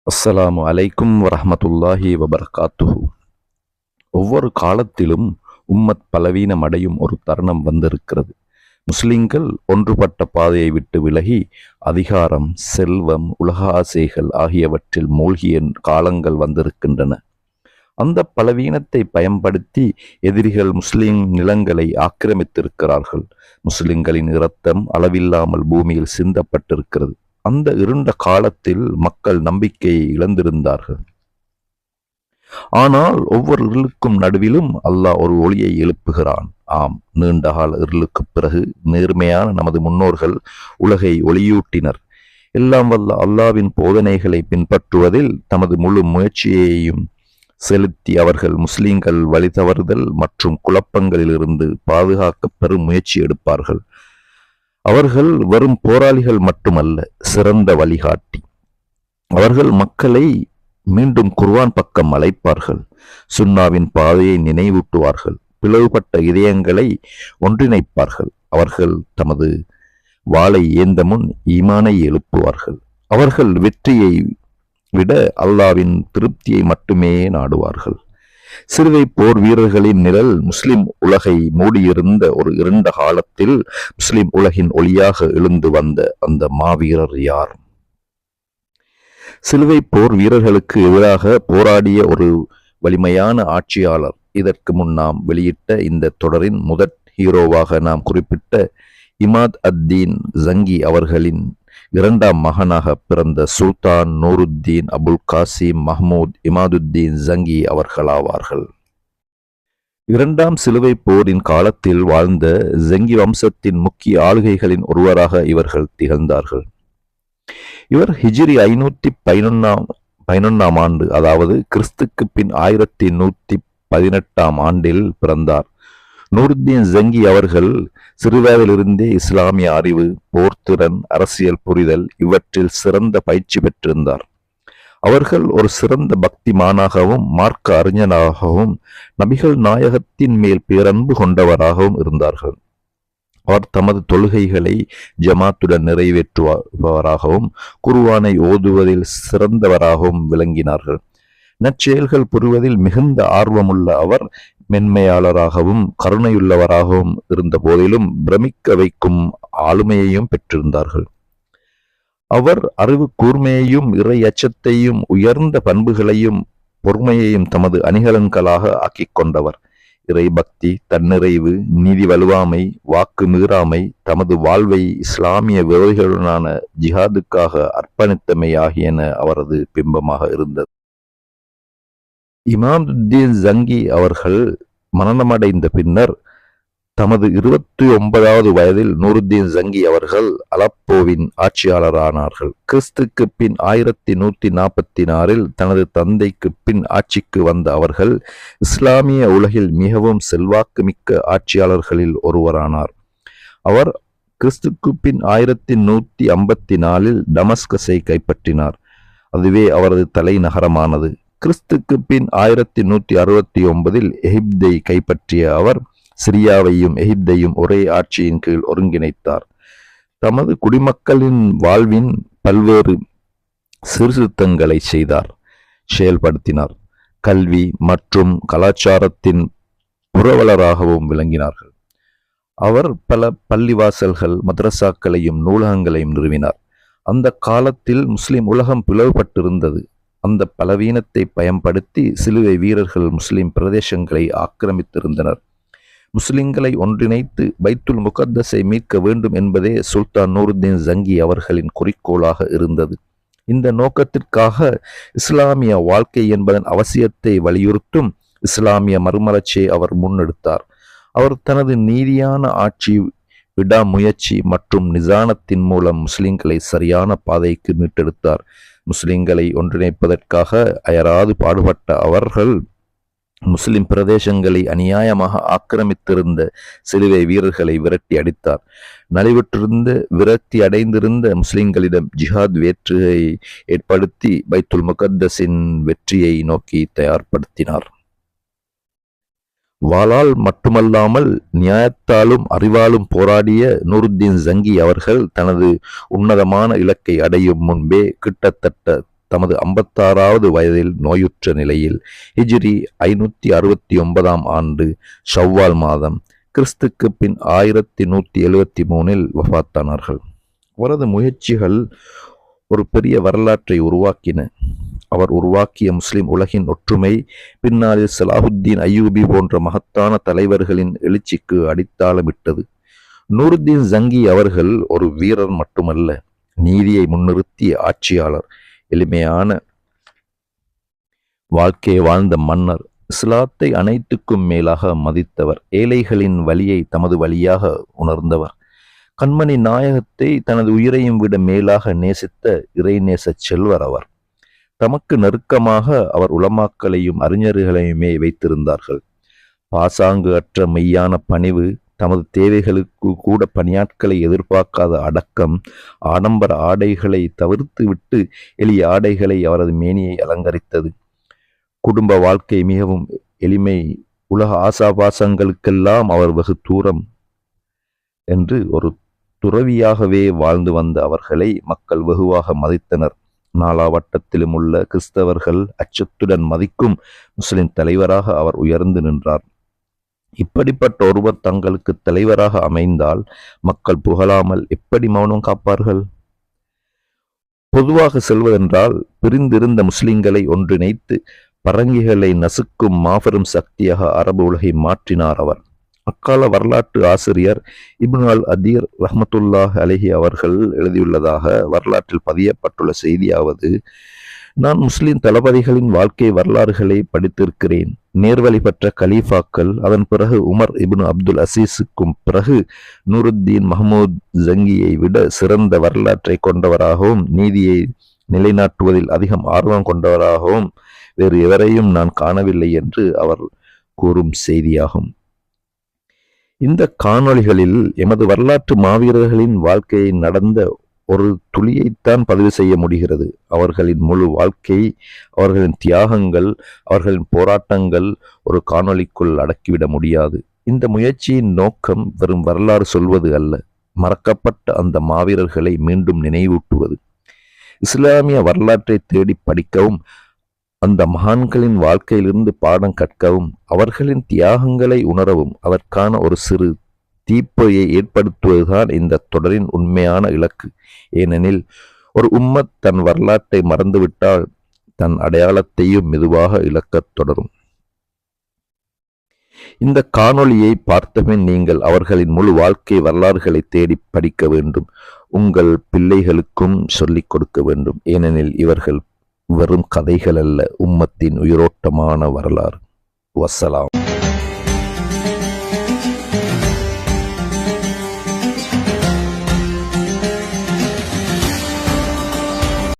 அஸ்ஸலாமு அலைக்கும் வரஹ்மத்துல்லாஹி வபரகாத்துஹு. ஒவ்வொரு காலத்திலும் உம்மத் பலவீனம் அடையும் ஒரு தருணம் வந்திருக்கிறது. முஸ்லிம்கள் ஒன்றுபட்ட பாதையை விட்டு விலகி அதிகாரம், செல்வம், உலக ஆசைகள் ஆகியவற்றில் மூழ்கிய காலங்கள் வந்திருக்கின்றன. அந்த பலவீனத்தை பயன்படுத்தி எதிரிகள் முஸ்லிம் நிலங்களை ஆக்கிரமித்திருக்கிறார்கள். முஸ்லிம்களின் இரத்தம் அளவில்லாமல் பூமியில் சிந்தப்பட்டிருக்கிறது. அந்த இருண்ட காலத்தில் மக்கள் நம்பிக்கையை இழந்திருந்தார்கள். ஆனால் ஒவ்வொரு இருளுக்கும் நடுவிலும் அல்லாஹ் ஒரு ஒளியை எழுப்புகிறான். ஆம், நீண்டகால இருளுக்கு பிறகு நேர்மையான நமது முன்னோர்கள் உலகை ஒளியூட்டினர். எல்லாம் வல்ல அல்லாவின் போதனைகளை பின்பற்றுவதில் தமது முழு முயற்சியையும் செலுத்தி அவர்கள் முஸ்லிம்கள் வழி தவறுதல் மற்றும் குழப்பங்களிலிருந்து பாதுகாக்க பெரும் முயற்சி எடுப்பார்கள். அவர்கள் வெறும் போராளிகள் மட்டுமல்ல, சிறந்த வழிகாட்டி. அவர்கள் மக்களை மீண்டும் குர்ஆன் பக்கம் அழைப்பார்கள், சுன்னாவின் பாதையை நினைவூட்டுவார்கள், பிளவுபட்ட இதயங்களை ஒன்றிணைப்பார்கள். அவர்கள் தமது வாளை ஏந்த முன் ஈமானை எழுப்புவார்கள். அவர்கள் வெற்றியை விட அல்லாவின் திருப்தியை மட்டுமே நாடுவார்கள். சிறுவை போர் வீரர்களின் நிழல் முஸ்லிம் உலகை மூடியிருந்த ஒரு இருண்ட காலத்தில் முஸ்லிம் உலகின் ஒளியாக எழுந்து வந்த அந்த மாவீரர் யார்? சிலுவை போர் வீரர்களுக்கு எதிராக போராடிய ஒரு வலிமையான ஆட்சியாளர். இதற்கு முன் நாம் வெளியிட்ட இந்த தொடரின் முதற் ஹீரோவாக நாம் குறிப்பிட்ட இமாத் அத்தீன் ஜங்கி அவர்களின் இரண்டாம் மகனாக பிறந்த Sultan Nuruddin Abul Qasim Mahmud Imaduddin Zangi அவர்களாவார்கள். இரண்டாம் சிலுவை போரின் காலத்தில் வாழ்ந்த ஜங்கி வம்சத்தின் முக்கிய ஆளுகைகளின் ஒருவராக இவர்கள் திகழ்ந்தார்கள். இவர் ஹிஜ்ரி 511 ஆண்டு, அதாவது கிறிஸ்துக்கு பின் 1118 ஆண்டில் பிறந்தார். நூருத்தீன் ஜங்கி அவர்கள் சிறுவயதிலிருந்தே இஸ்லாமிய அறிவு, போர்த்திறன், அரசியல் புரிதல் இவற்றில் சிறந்த பயிற்சி பெற்றிருந்தார். அவர்கள் ஒரு சிறந்த பக்திமானாகவும் மார்க்க அறிஞனாகவும் நபிகள் நாயகத்தின் மேல் பேரன்பு கொண்டவராகவும் இருந்தார்கள். அவர் தமது தொழுகைகளை ஜமாத்துடன் நிறைவேற்றுபவராகவும் குர்ஆனை ஓதுவதில் சிறந்தவராகவும் விளங்கினார்கள். நற்செயல்கள் புரிவதில் மிகுந்த ஆர்வமுள்ள அவர் மென்மையாளராகவும் கருணையுள்ளவராகவும் இருந்த போதிலும் பிரமிக்க வைக்கும் ஆளுமையையும் பெற்றிருந்தார்கள். அவர் அறிவு கூர்மையையும் இறை அச்சத்தையும் உயர்ந்த பண்புகளையும் பொறுமையையும் தமது அணிகலன்களாக ஆக்கிக் கொண்டவர். இறை பக்தி, தன்னிறைவு, நீதி வலுவாமை, வாக்கு மீறாமை, தமது வாழ்வை இஸ்லாமிய விரோதிகளுடனான ஜிஹாதுக்காக அர்ப்பணித்தமை ஆகியன அவரது பிம்பமாக இருந்தது. இமாதுத்தீன் ஜங்கி அவர்கள் மரணமடைந்த பின்னர் தமது 29வது வயதில் நூருத்தீன் ஜங்கி அவர்கள் அலப்போவின் ஆட்சியாளரானார்கள். கிறிஸ்துக்கு பின் 1146 தனது தந்தைக்கு பின் ஆட்சிக்கு வந்த அவர்கள் இஸ்லாமிய உலகில் மிகவும் செல்வாக்கு மிக்க ஆட்சியாளர்களில் ஒருவரானார். அவர் கிறிஸ்துக்கு பின் 1154 டமஸ்கஸை கைப்பற்றினார். அதுவே அவரது தலைநகரமானது. கிறிஸ்துக்கு பின் 1169 எகிப்தை கைப்பற்றிய அவர் சிரியாவையும் எகிப்தையும் ஒரே ஆட்சியின் கீழ் ஒருங்கிணைத்தார். தமது குடிமக்களின் வாழ்வின் பல்வேறு சீர்திருத்தங்களை செயல்படுத்தினார். கல்வி மற்றும் கலாச்சாரத்தின் புரவலராகவும் விளங்கினார்கள். அவர் பல பள்ளிவாசல்கள், மதரசாக்களையும் நூலகங்களையும் நிறுவினார். அந்த காலத்தில் முஸ்லிம் உலகம் பிளவுபட்டிருந்தது. அந்த பலவீனத்தை பயன்படுத்தி சிலுவை வீரர்கள் முஸ்லிம் பிரதேசங்களை ஆக்கிரமித்திருந்தனர். முஸ்லிம்களை ஒன்றிணைத்து பைத்துல் முகத்தஸை மீட்க வேண்டும் என்பதே சுல்தான் நூருத்தீன் ஜங்கி அவர்களின் குறிக்கோளாக இருந்தது. இந்த நோக்கத்திற்காக இஸ்லாமிய வாழ்க்கை என்பதன் அவசியத்தை வலியுறுத்தும் இஸ்லாமிய மறுமலர்ச்சியை அவர் முன்னெடுத்தார். அவர் தனது நீதியான ஆட்சி, விடாமுயற்சி மற்றும் நிசானத்தின் மூலம் முஸ்லிம்களை சரியான பாதைக்கு மீட்டெடுத்தார். முஸ்லிம்களை ஒன்றிணைப்பதற்காக அயராது பாடுபட்ட அவர்கள் முஸ்லிம் பிரதேசங்களை அநியாயமாக ஆக்கிரமித்திருந்த சிலுவை வீரர்களை விரட்டி அடித்தார். நலிவுற்றிருந்த, விரக்தி அடைந்திருந்த முஸ்லிம்களிடம் ஜிஹாத் வேற்றுகையை ஏற்படுத்தி பைத்துல் முகத்தஸின் வெற்றியை நோக்கி தயார்படுத்தினார். வாளால் மட்டுமல்லாமல் நியாயத்தாலும் அறிவாலும் போராடிய நூருத்தீன் ஜங்கி அவர்கள் தனது உன்னதமான இலக்கை அடையும் முன்பே கிட்டத்தட்ட தமது 56வது வயதில் நோயுற்ற நிலையில் ஹிஜ்ரி 569 ஆண்டு ஷவ்வால் மாதம் கிறிஸ்துக்கு பின் 1173 வஃபாத்தானார்கள். அவரது முயற்சிகள் ஒரு பெரிய வரலாற்றை உருவாக்கின. அவர் உருவாக்கிய முஸ்லிம் உலகின் ஒற்றுமை பின்னாளில் சலாஹுத்தீன் அய்யூபி போன்ற மகத்தான தலைவர்களின் எழுச்சிக்கு அடித்தாளமிட்டது. நூருத்தீன் ஜங்கி அவர்கள் ஒரு வீரர் மட்டுமல்ல, நீதியை முன்னிறுத்திய ஆட்சியாளர், எளிமையான வாழ்க்கையை வாழ்ந்த மன்னர், இஸ்லாத்தை அனைத்துக்கும் மேலாக மதித்தவர், ஏழைகளின் வலியை தமது வழியாக உணர்ந்தவர், கண்மணி நாயகத்தை தனது உயிரையும் விட மேலாக நேசித்த இறைநேச செல்வர் அவர். தமக்கு நெருக்கமாக அவர் உலமாக்களையும் அறிஞர்களையுமே வைத்திருந்தார்கள். பாசாங்கு அற்ற மெய்யான பணிவு, தமது தேவைகளுக்கு கூட பணியாட்களை எதிர்பார்க்காத அடக்கம், ஆடம்பர ஆடைகளை தவிர்த்து விட்டு எளிய ஆடைகளை அவரது மேனியை அலங்கரித்தது. குடும்ப வாழ்க்கை மிகவும் எளிமை, உலக ஆசாபாசங்களுக்கெல்லாம் அவர் வெகு தூரம் என்று ஒரு துறவியாகவே வாழ்ந்து வந்த அவர்களை மக்கள் வெகுவாக மதித்தனர். நாலாவட்டத்திலும் உள்ள கிறிஸ்தவர்கள் அச்சத்துடன் மதிக்கும் முஸ்லிம் தலைவராக அவர் உயர்ந்து நின்றார். இப்படிப்பட்ட ஒருவர் தங்களுக்கு தலைவராக அமைந்தால் மக்கள் புகழாமல் எப்படி மௌனம் காப்பார்கள்? பொதுவாக செல்வதென்றால் பிரிந்திருந்த முஸ்லிம்களை ஒன்றிணைத்து பரங்கிகளை நசுக்கும் மாபெரும் சக்தியாக அரபு உலகை மாற்றினார் அவர். அக்கால வரலாற்று ஆசிரியர் இப்னு அல் அதீர் ரஹ்மத்துல்லாஹி அலைஹி அவர்கள் எழுதியுள்ளதாக வரலாற்றில் பதியப்பட்டுள்ள செய்தியாவது, நான் முஸ்லிம் தளபதிகளின் வாழ்க்கை வரலாறுகளை படித்திருக்கிறேன். நேர்வழி பெற்ற கலீஃபாக்கள், அதன் பிறகு உமர் இப்னு அப்துல் அசீஸுக்கும் பிறகு நூருத்தீன் மஹ்மூத் ஜங்கியை விட சிறந்த வரலாற்றை கொண்டவராகவும் நீதியை நிலைநாட்டுவதில் அதிகம் ஆர்வம் கொண்டவராகவும் வேறு எவரையும் நான் காணவில்லை என்று அவர் கூறும் செய்தியாகும். இந்த காணொளிகளில் எமது வரலாற்று மாவீரர்களின் வாழ்க்கையை நடந்த ஒரு துளியைத்தான் பதிவு செய்ய முடிகிறது. அவர்களின் முழு வாழ்க்கை, அவர்களின் தியாகங்கள், அவர்களின் போராட்டங்கள் ஒரு காணொளிக்குள் அடக்கிவிட முடியாது. இந்த முயற்சியின் நோக்கம் வெறும் வரலாறு சொல்வது அல்ல, மறக்கப்பட்ட அந்த மாவீரர்களை மீண்டும் நினைவூட்டுவது. இஸ்லாமிய வரலாற்றை தேடி படிக்கவும், அந்த மகான்களின் வாழ்க்கையிலிருந்து பாடம் கற்கவும், அவர்களின் தியாகங்களை உணரவும் அதற்கான ஒரு சிறு தீப்பொறியை ஏற்படுத்துவதுதான் இந்த தொடரின் உண்மையான இலக்கு. ஏனெனில் ஒரு உம்மத் தன் வரலாற்றை மறந்துவிட்டால் தன் அடையாளத்தையும் மெதுவாக இழக்கத் தொடரும். இந்த காணொளியை பார்த்தபின் நீங்கள் அவர்களின் முழு வாழ்க்கை வரலாறுகளை தேடி படிக்க வேண்டும். உங்கள் பிள்ளைகளுக்கும் சொல்லிக் கொடுக்க வேண்டும். ஏனெனில் இவர்கள் வெறும் கதைகள் அல்ல, உம்மத்தின் உயிரோட்டமான வரலாறு. வஸ்ஸலாம்.